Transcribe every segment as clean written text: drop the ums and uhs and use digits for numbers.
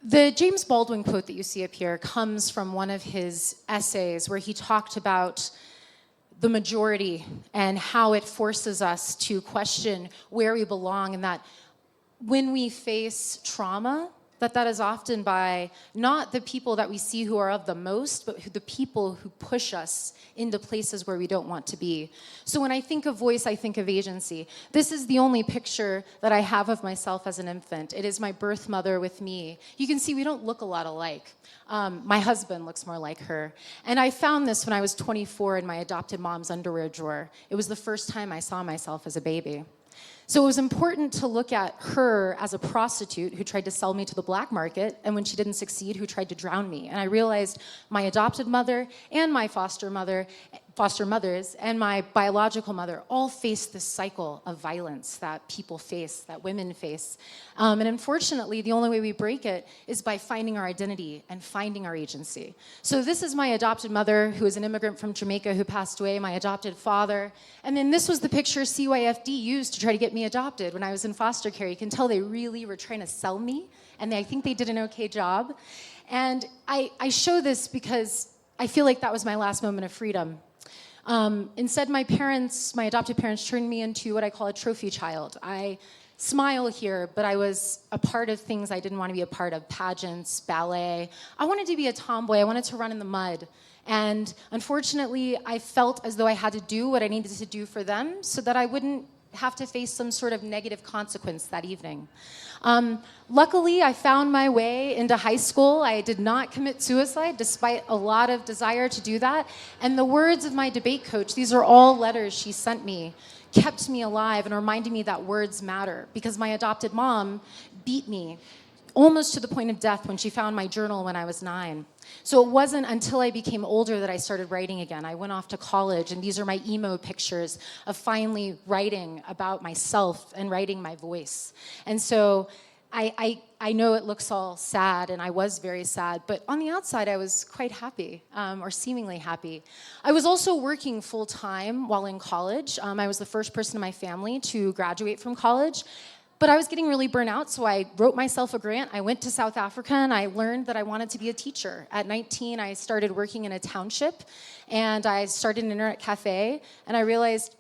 The James Baldwin quote that you see up here comes from one of his essays where he talked about the majority and how it forces us to question where we belong, and that when we face trauma, that is often by not the people that we see who are of the most, but the people who push us into places where we don't want to be. So when I think of voice, I think of agency. This is the only picture that I have of myself as an infant. It is my birth mother with me. You can see we don't look a lot alike. My husband looks more like her. And I found this when I was 24 in my adopted mom's underwear drawer. It was the first time I saw myself as a baby. So it was important to look at her as a prostitute who tried to sell me to the black market, and when she didn't succeed, who tried to drown me. And I realized my adopted mother and my foster mothers and my biological mother all face this cycle of violence that people face, that women face. And unfortunately, the only way we break it is by finding our identity and finding our agency. So this is my adopted mother, who is an immigrant from Jamaica who passed away, my adopted father. And then this was the picture CYFD used to try to get me adopted when I was in foster care. You can tell they really were trying to sell me, and I think they did an okay job. And I show this because I feel like that was my last moment of freedom. Instead, my adopted parents turned me into what I call a trophy child. I smile here, but I was a part of things I didn't want to be a part of, pageants, ballet. I wanted to be a tomboy. I wanted to run in the mud. And unfortunately, I felt as though I had to do what I needed to do for them so that I wouldn't have to face some sort of negative consequence that evening. Luckily, I found my way into high school. I did not commit suicide, despite a lot of desire to do that. And the words of my debate coach, these are all letters she sent me, kept me alive and reminded me that words matter, because my adopted mom beat me almost to the point of death when she found my journal when I was 9. So it wasn't until I became older that I started writing again. I went off to college, and these are my emo pictures of finally writing about myself and writing my voice. And so I know it looks all sad, and I was very sad, but on the outside I was quite happy, or seemingly happy. I was also working full-time while in college. I was the first person in my family to graduate from college. But I was getting really burnt out, so I wrote myself a grant. I went to South Africa, and I learned that I wanted to be a teacher. At 19, I started working in a township, and I started an internet cafe, and I realized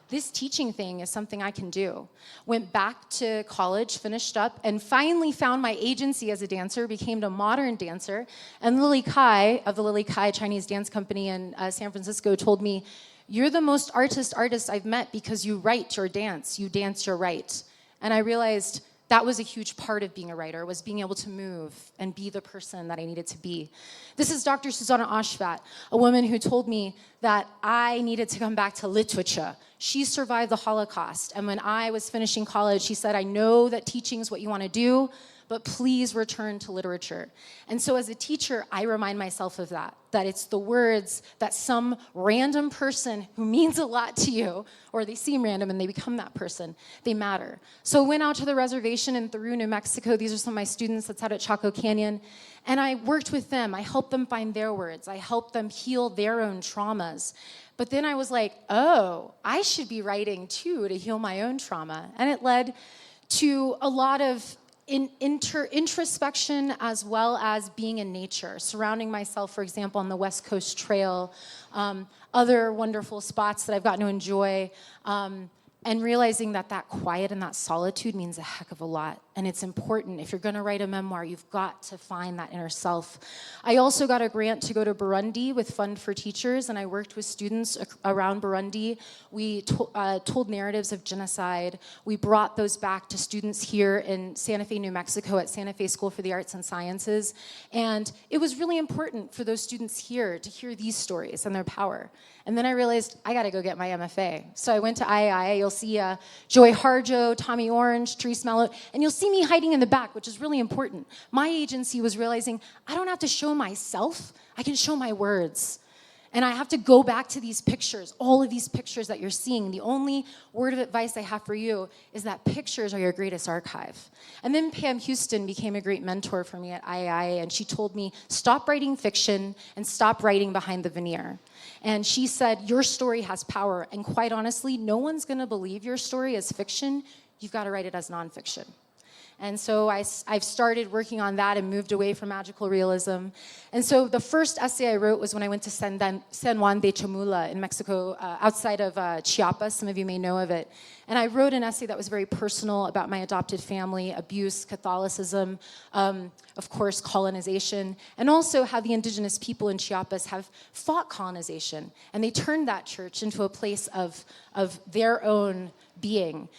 this teaching thing is something I can do. Went back to college, finished up, and finally found my agency as a dancer, became a modern dancer. And Lily Kai of the Lily Kai Chinese Dance Company in San Francisco told me, "You're the most artist I've met because you write your dance. You dance your right." And I realized that was a huge part of being a writer, was being able to move and be the person that I needed to be. This is Dr. Susanna Oshvat, a woman who told me that I needed to come back to literature. She survived the Holocaust, and when I was finishing college, she said, "I know that teaching is what you want to do, but please return to literature." And so as a teacher, I remind myself of that it's the words that some random person who means a lot to you, or they seem random and they become that person, they matter. So I went out to the reservation in Peru, New Mexico. These are some of my students that's out at Chaco Canyon. And I worked with them. I helped them find their words. I helped them heal their own traumas. But then I was like, oh, I should be writing too to heal my own trauma. And it led to a lot of introspection, as well as being in nature, surrounding myself, for example, on the West Coast Trail, other wonderful spots that I've gotten to enjoy, and realizing that quiet and that solitude means a heck of a lot. And it's important. If you're going to write a memoir, you've got to find that inner self. I also got a grant to go to Burundi with Fund for Teachers, and I worked with students around Burundi. We told narratives of genocide. We brought those back to students here in Santa Fe, New Mexico at Santa Fe School for the Arts and Sciences. And it was really important for those students here to hear these stories and their power. And then I realized I got to go get my MFA. So I went to IAI. You'll see Joy Harjo, Tommy Orange, Therese Mello, and you'll see me hiding in the back, which is really important. My agency was realizing I don't have to show myself. I can show my words. And I have to go back to these pictures, all of these pictures that you're seeing. The only word of advice I have for you is that pictures are your greatest archive. And then Pam Houston became a great mentor for me at IAI, and she told me, stop writing fiction and stop writing behind the veneer. And she said, your story has power, and quite honestly, no one's gonna believe your story as fiction. You've gotta write it as nonfiction. And so I've started working on that and moved away from magical realism. And so the first essay I wrote was when I went to San Juan de Chamula in Mexico, outside of Chiapas. Some of you may know of it. And I wrote an essay that was very personal about my adopted family, abuse, Catholicism, of course, colonization, and also how the indigenous people in Chiapas have fought colonization. And they turned that church into a place of their own being.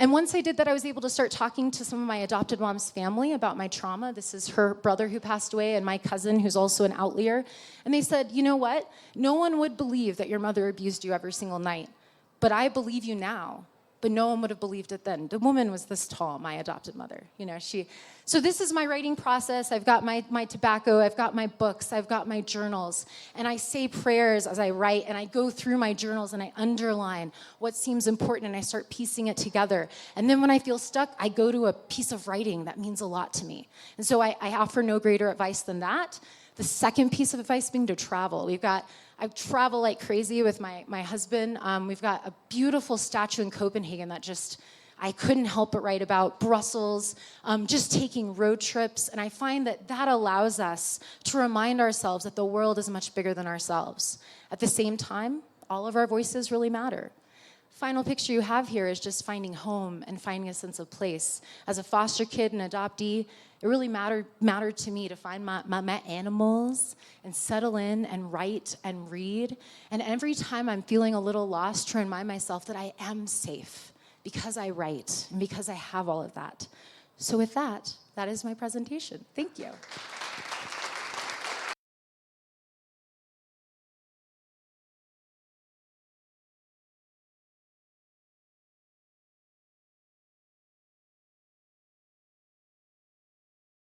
And once I did that, I was able to start talking to some of my adopted mom's family about my trauma. This is her brother who passed away and my cousin who's also an outlier. And they said, you know what? No one would believe that your mother abused you every single night. But I believe you now. But no one would have believed it then. The woman was this tall, my adopted mother. So this is my writing process. I've got my tobacco, I've got my books, I've got my journals. And I say prayers as I write, and I go through my journals and I underline what seems important, and I start piecing it together. And then when I feel stuck, I go to a piece of writing that means a lot to me. And so I offer no greater advice than that. The second piece of advice being to travel. I travel like crazy with my husband. We've got a beautiful statue in Copenhagen that I couldn't help but write about. Brussels, just taking road trips. And I find that allows us to remind ourselves that the world is much bigger than ourselves. At the same time, all of our voices really matter. Final picture you have here is just finding home and finding a sense of place. As a foster kid and adoptee, it really mattered to me to find my animals and settle in and write and read. And every time I'm feeling a little lost, to remind myself that I am safe because I write and because I have all of that. So with that is my presentation. Thank you.